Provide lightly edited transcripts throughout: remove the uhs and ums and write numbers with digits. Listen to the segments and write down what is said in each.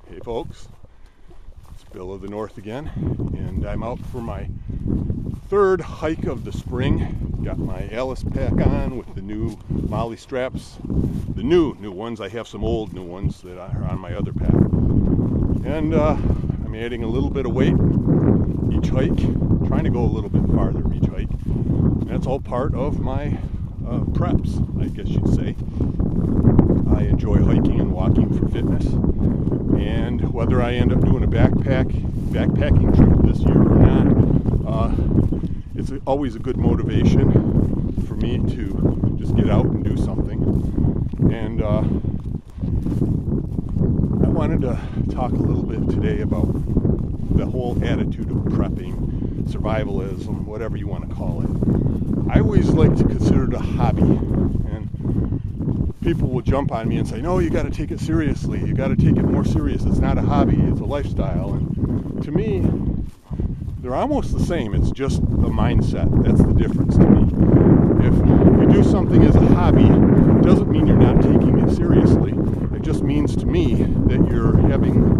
Hey folks, it's Bill of the North again, and I'm out for my third hike of the spring. Got my Alice pack on with the new Molly straps, the new ones. I have some old new ones that are on my other pack, and I'm adding a little bit of weight each hike, trying to go a little bit farther each hike. And that's all part of my preps, I guess you'd say. I enjoy hiking and walking for fitness, and whether I end up doing a backpacking trip this year or not, it's always a good motivation for me to just get out and do something. And I wanted to talk a little bit today about the whole attitude of prepping, survivalism, whatever you want to call it. I always like to consider it a hobby, and people will jump on me and say, no, you got to take it seriously. You got to take it more serious. It's not a hobby, it's a lifestyle. And to me, they're almost the same. It's just the mindset. That's the difference to me. If you do something as a hobby, it doesn't mean you're not taking it seriously. It just means to me that you're having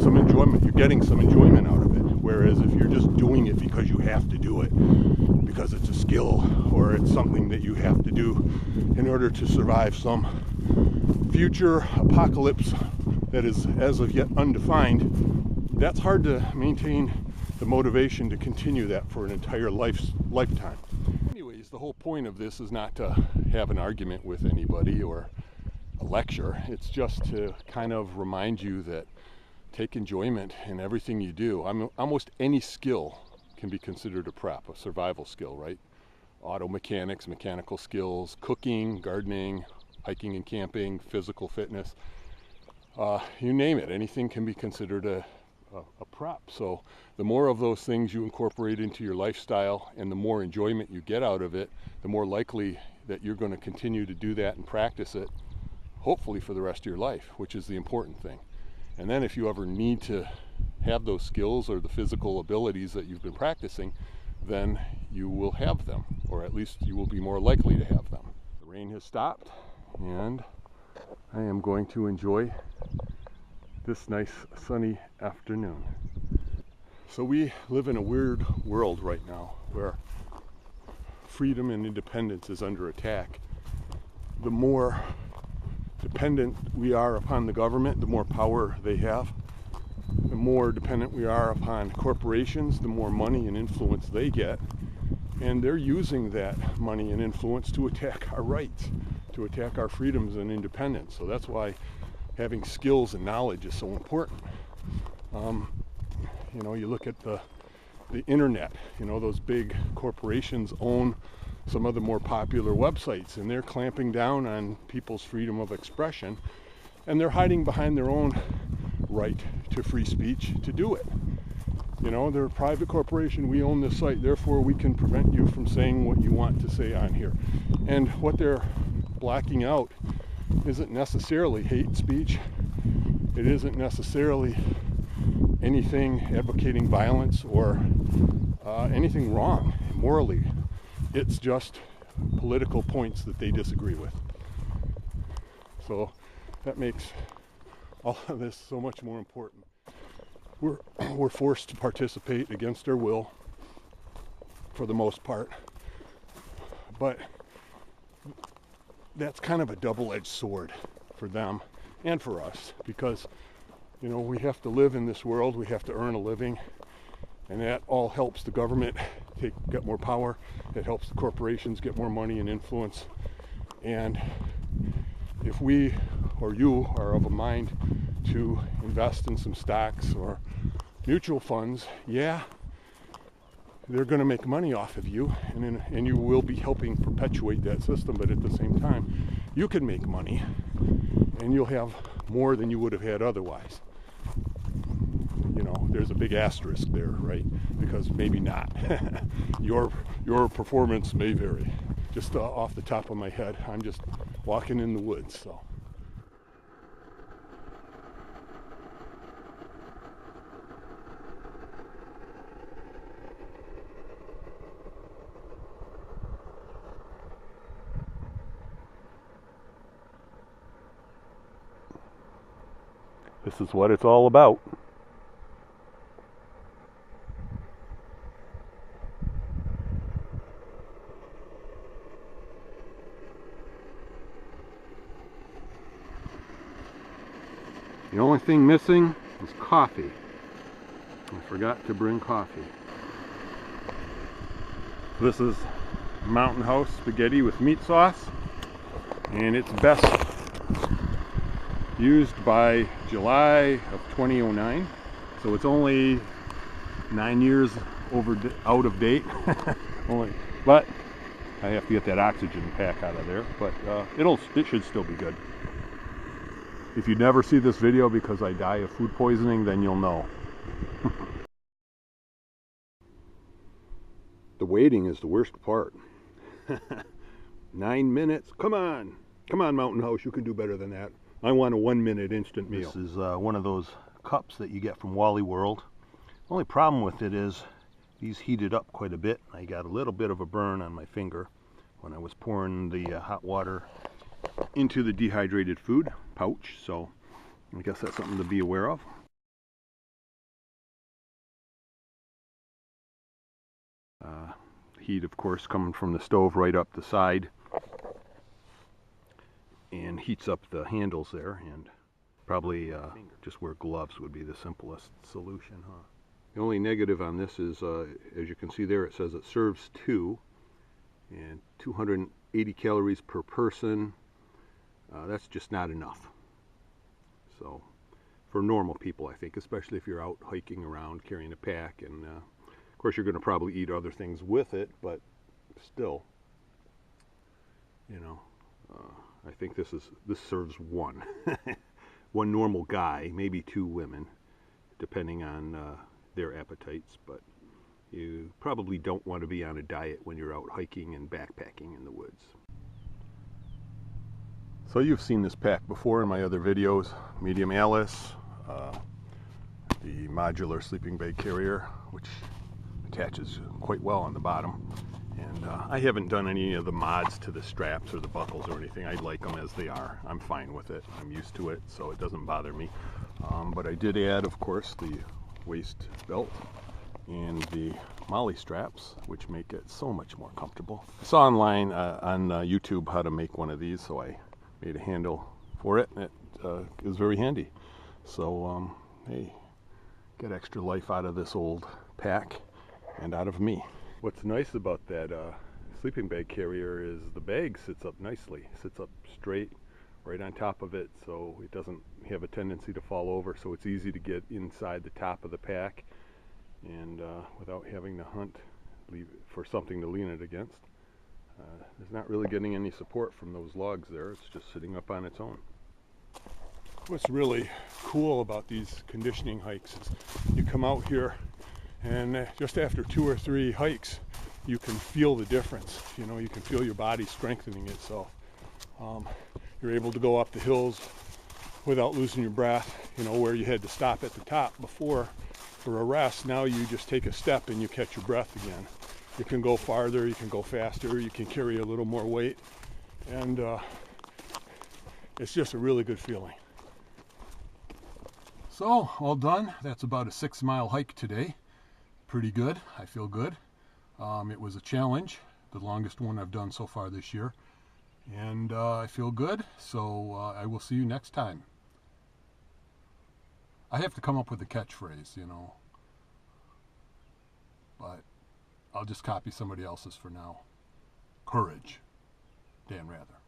some enjoyment. You're getting some enjoyment out of it. Whereas if you're just doing it because you have to do it, because it's a skill or it's something that you have to do in order to survive some future apocalypse that is as of yet undefined, that's hard to maintain the motivation to continue that for an entire lifetime. Anyways, the whole point of this is not to have an argument with anybody or a lecture. It's just to kind of remind you that take enjoyment in everything you do. Almost any skill can be considered a prep, a survival skill, right? Auto mechanics, mechanical skills, cooking, gardening, hiking and camping, physical fitness, you name it. Anything can be considered a prep. So the more of those things you incorporate into your lifestyle and the more enjoyment you get out of it, the more likely that you're going to continue to do that and practice it, hopefully for the rest of your life, which is the important thing. And then if you ever need to have those skills or the physical abilities that you've been practicing, then you will have them, or at least you will be more likely to have them. The rain has stopped, and I am going to enjoy this nice sunny afternoon. So we live in a weird world right now where freedom and independence is under attack. The more dependent we are upon the government, the more power they have. The more dependent we are upon corporations, the more money and influence they get. And they're using that money and influence to attack our rights, to attack our freedoms and independence. So that's why having skills and knowledge is so important. You look at the internet, those big corporations own some of the more popular websites, and they're clamping down on people's freedom of expression, and they're hiding behind their own right to free speech to do it. They're a private corporation. We own this site, therefore we can prevent you from saying what you want to say on here. And what they're blacking out isn't necessarily hate speech. It isn't necessarily anything advocating violence or anything wrong morally. It's just political points that they disagree with. So that makes all of this so much more important. We're forced to participate against our will for the most part, but that's kind of a double-edged sword for them and for us, because we have to live in this world, we have to earn a living, and that all helps the government get more power. It helps the corporations get more money and influence. And if we or you are of a mind to invest in some stocks or mutual funds, yeah, they're going to make money off of you, and you will be helping perpetuate that system. But at the same time, you can make money, and you'll have more than you would have had otherwise. There's a big asterisk there, right? Because maybe not. Your performance may vary. Just off the top of my head, I'm just walking in the woods, so. This is what it's all about. The only thing missing is coffee. I forgot to bring coffee. This is Mountain House spaghetti with meat sauce, and it's best used by July of 2009, so it's only 9 years out of date. But I have to get that oxygen pack out of there, but it should still be good. If you never see this video because I die of food poisoning, then you'll know. The waiting is the worst part. 9 minutes. Come on, Mountain House, you can do better than that. I want a 1 minute instant meal. This is one of those cups that you get from Wally World. The only problem with it is these heated up quite a bit. I got a little bit of a burn on my finger when I was pouring the hot water into the dehydrated food pouch, so I guess that's something to be aware of. Heat, of course, coming from the stove right up the side and heats up the handles there, and probably just wear gloves would be the simplest solution, huh? The only negative on this is, as you can see there, it says it serves 2 and 280 calories per person. That's just not enough. So for normal people, I think, especially if you're out hiking around carrying a pack, and of course you're going to probably eat other things with it, but still, you know, I think this serves 1 one normal guy, maybe 2 women, depending on their appetites, but you probably don't want to be on a diet when you're out hiking and backpacking in the woods. So you've seen this pack before in my other videos. Medium Alice, the modular sleeping bag carrier, which attaches quite well on the bottom. And I haven't done any of the mods to the straps or the buckles or anything. I like them as they are. I'm fine with it. I'm used to it, so it doesn't bother me. But I did add, of course, the waist belt and the molly straps, which make it so much more comfortable. I saw online on YouTube how to make one of these, so I made a handle for it. It is very handy. So, hey, get extra life out of this old pack and out of me. What's nice about that sleeping bag carrier is the bag sits up nicely, sits up straight right on top of it, so it doesn't have a tendency to fall over, so it's easy to get inside the top of the pack and without having to hunt for something to lean it against. It's not really getting any support from those logs there. It's just sitting up on its own. What's really cool about these conditioning hikes is you come out here and just after 2 or 3 hikes you can feel the difference. You know, you can feel your body strengthening itself. You're able to go up the hills without losing your breath. You know, where you had to stop at the top before for a rest, now you just take a step and you catch your breath again. You can go farther, you can go faster, you can carry a little more weight, and it's just a really good feeling. So, all done. That's about a 6-mile hike today. Pretty good. I feel good. It was a challenge, the longest one I've done so far this year, and I feel good, so I will see you next time. I have to come up with a catchphrase, you know, but I'll just copy somebody else's for now. Courage, Dan Rather.